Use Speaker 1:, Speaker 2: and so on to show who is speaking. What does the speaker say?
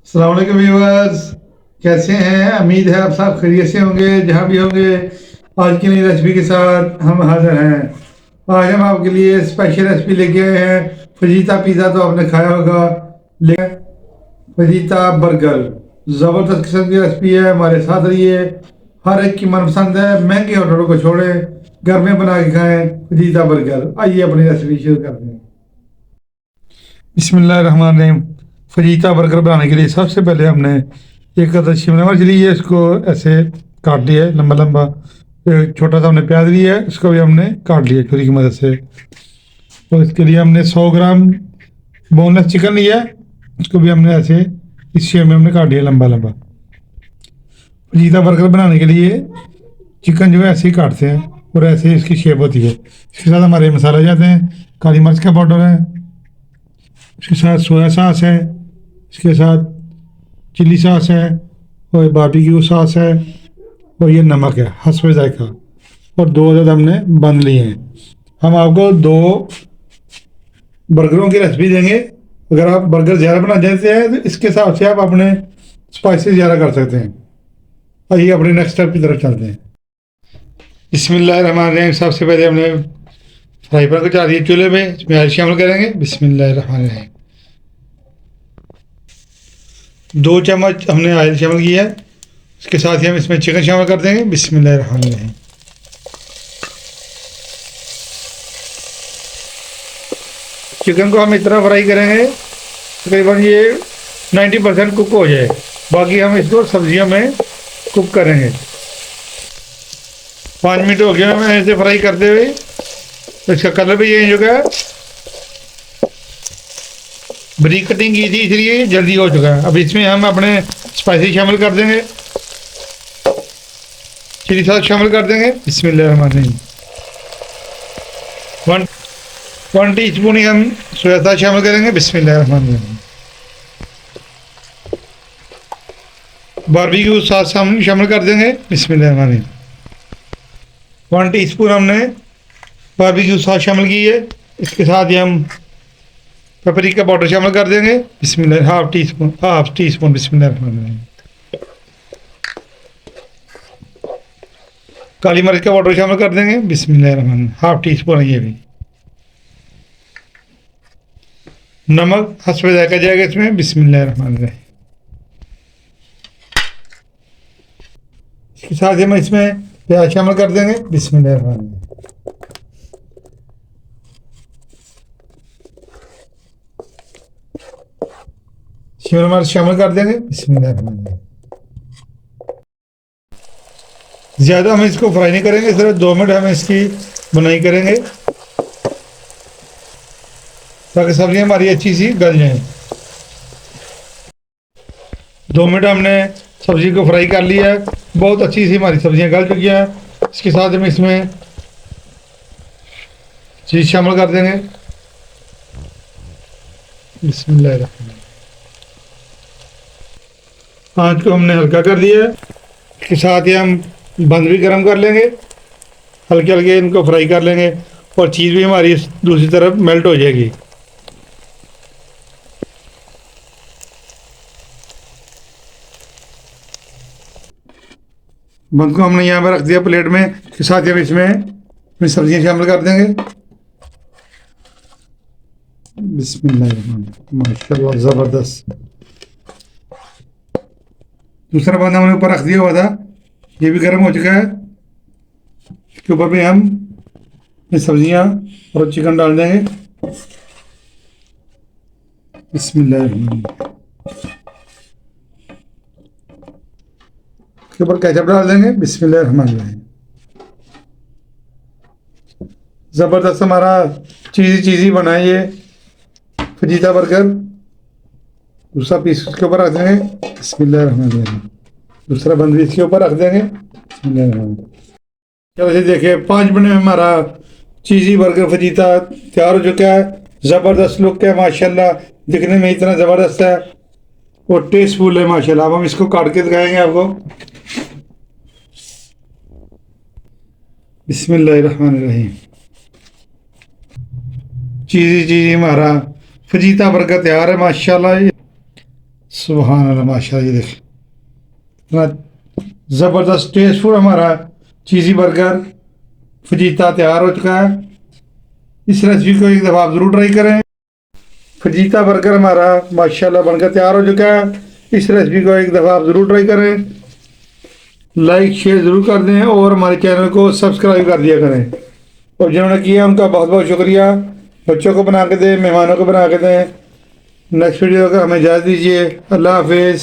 Speaker 1: अस्सलाम वालेकुम व्यूअर्स। कैसे हैं? उम्मीद है आप सब खैरियत से होंगे जहाँ भी होंगे। आज की नई रेसिपी के साथ हम हाजिर हैं। आज हम आपके लिए स्पेशल रेसिपी लेके आए हैं। फजीता पिज़्ज़ा तो आपने खाया होगा, लेकिन फजीता बर्गर ज़बरदस्त किस्म की रेसिपी है। हमारे साथ रहिए, हर एक की मनपसंद है। महंगे होटलों को छोड़ें, घर में बना के खाएं फजीता बर्गर। आइए अपनी रेसिपी शुरू करते हैं। बिस्मिल्लाहिर्रहमानिर्रहीम। फजीता बर्गर बनाने के लिए सबसे पहले हमने एक अदद शिमला मिर्च ली है, इसको ऐसे काट लिया है लंबा लंबा। एक छोटा सा हमने प्याज लिया है, इसको भी हमने काट लिया छुरी की मदद से। और इसके लिए हमने 100 ग्राम बोनलेस चिकन लिया है, इसको भी हमने ऐसे इस शेप में हमने काट लिया लंबा लंबा। फजीता बर्गर बनाने के लिए चिकन जो है ऐसे ही काटते हैं और ऐसे ही इसकी शेप होती है। इसके साथ हमारे मसाले जाते हैं, काली मिर्च का पाउडर है, इसके साथ सोया सॉस है, इसके साथ चिली सॉस है, और बारबेक्यू सॉस है, और ये नमक है हस्ब जायका। और दो अदद हमने बन लिए हैं। हम आपको दो बर्गरों की रेसिपी देंगे। अगर आप बर्गर ज़्यादा बना चाहते हैं तो इसके हिसाब से आप अपने स्पाइसेस ज़्यादा कर सकते हैं। आइए अपने नेक्स्ट स्टेप की तरफ चलते हैं। बिस्मिल्लाहिर्रहमानिर्रहीम। सबसे पहले हमने फ्राई पैन को चढ़ा दिया चूल्हे पे, इसमें ऑयल शामिल करेंगे। बिस्मिल्लाहिर्रहमानिर्रहीम। 2 चम्मच हमने ऑयल शामिल किया है, इसके साथ ही हम इसमें चिकन शामिल कर देंगे। बिस्मिल्लाहिर्रहमानिर्रहीम। चिकन को हम इतना फ्राई करेंगे तकरीबन ये 90% कुक हो जाए, बाकी हम इसको सब्जियों में कुक करेंगे। 5 मिनट हो गया हमें ऐसे फ्राई करते हुए, तो इसका कलर भी चेंज हो गया। बारीक कटिंग की थी इसलिए जल्दी हो चुका है। अब इसमें हम अपने स्पाइसी शामिल कर देंगे, चिली सॉस शामिल कर देंगे। बिस्मिल्लाहिर्रहमानिर्रहीम। 1 टीस्पून ही हम सोया सॉस शामिल करेंगे। बिस्मिल्लाहिर्रहमानिर्रहीम। बारबेक्यू सॉस हम शामिल कर देंगे। बिस्मिल्लाहिर्रहमानिर्रहीम। 1 टीस्पून हमने बारबेक्यू सॉस शामिल की है, इसके साथ ही हम पेपरिका पाउडर शामिल कर देंगे। बिस्मिल्लाह। Half teaspoon. बिस्मिल्लाहिर्रहमानिर्रहीम। काली मिर्च का पाउडर शामिल कर देंगे। बिस्मिल्लाहिर्रहमानिर्रहीम। हाफ टी स्पून है ये भी। नमक हस्ब जायका जाएगा इसमें। बिस्मिल्लाहिर्रहमानिर्रहीम। इसके साथ ही हम इसमें प्याज शामिल कर देंगे। बिस्मिल्लाहिर्रहमानिर्रहीम। शिमला मिर्च शामिल कर देंगे। बिस्मिल्लाहिर्रहमानिर्रहीम। ज़्यादा हम इसको फ्राई नहीं करेंगे, सिर्फ 2 मिनट हम इसकी बुनाई करेंगे ताकि सब्जियां हमारी अच्छी सी गल जाएं। 2 मिनट हमने सब्जी को फ्राई कर लिया है, बहुत अच्छी सी हमारी सब्जियां गल चुकी हैं। इसके साथ हम इसमें चीज़ शामिल कर देंगे। बिस्मिल्लाहिर्रहमानिर्रहीम। आँच को हमने हल्का कर दिया है, इसके साथ ही हम बंद भी गर्म कर लेंगे, हल्के हल्के इनको फ्राई कर लेंगे और चीज़ भी हमारी दूसरी तरफ मेल्ट हो जाएगी। बंद को हमने यहाँ पर रख दिया प्लेट में, इसके साथ ही हम इसमें सब्जियाँ शामिल कर देंगे। बिस्मिल्लाहिर्रहमानिर्रहीम। माशाल्लाह ज़बरदस्त। दूसरा बंद हमने ऊपर रख दिया हुआ था, ये भी गर्म हो चुका है। इसके ऊपर भी हम सब्जियां और चिकन डाल देंगे। बिस्मिल्लाहिर्रहमानिर्रहीम। इसके ऊपर केचप डाल देंगे। बिस्मिल्लाहिर्रहमानिर्रहीम। ज़बरदस्त हमारा चीज़ी बना है ये फजीता बर्गर। दूसरा पीस उसके ऊपर रख देंगे। बिस्मिल्लाहिर्रहमानिर्रहीम। दूसरा बंद भी इसके ऊपर रख देंगे। बिस्मिल्लाहिर्रहमानिर्रहीम। चलो जी देखिए, 5 मिनट में हमारा चीज़ी बर्गर फजीता तैयार हो चुका है। ज़बरदस्त लुक है माशाल्लाह, दिखने में इतना ज़बरदस्त है और टेस्टफुल है माशाल्लाह। अब हम इसको काट के दिखाएंगे आपको। बिस्मिल्लाहिर्रहमानिर्रहीम। चीज़ी हमारा फजीता बर्गर तैयार है माशाल्लाह। सुभान अल्लाह माशाल्लाह। ये देखें इतना ज़बरदस्त टेस्टफुल हमारा चीज़ी बर्गर फजीता तैयार हो चुका है। इस रेसिपी को एक दफ़ा आप ज़रूर ट्राई करें। फजीता बर्गर हमारा माशाल्लाह बनकर तैयार हो चुका है। इस रेसिपी को एक दफ़ा आप ज़रूर ट्राई करें, लाइक शेयर ज़रूर कर दें और हमारे चैनल को सब्सक्राइब कर दिया करें। और जिन्होंने किया उनका बहुत बहुत शुक्रिया। बच्चों को बना के दें, मेहमानों को बना के दें। नेक्स्ट वीडियो का हमें इजाज़त दीजिए। अल्लाह हाफिज़।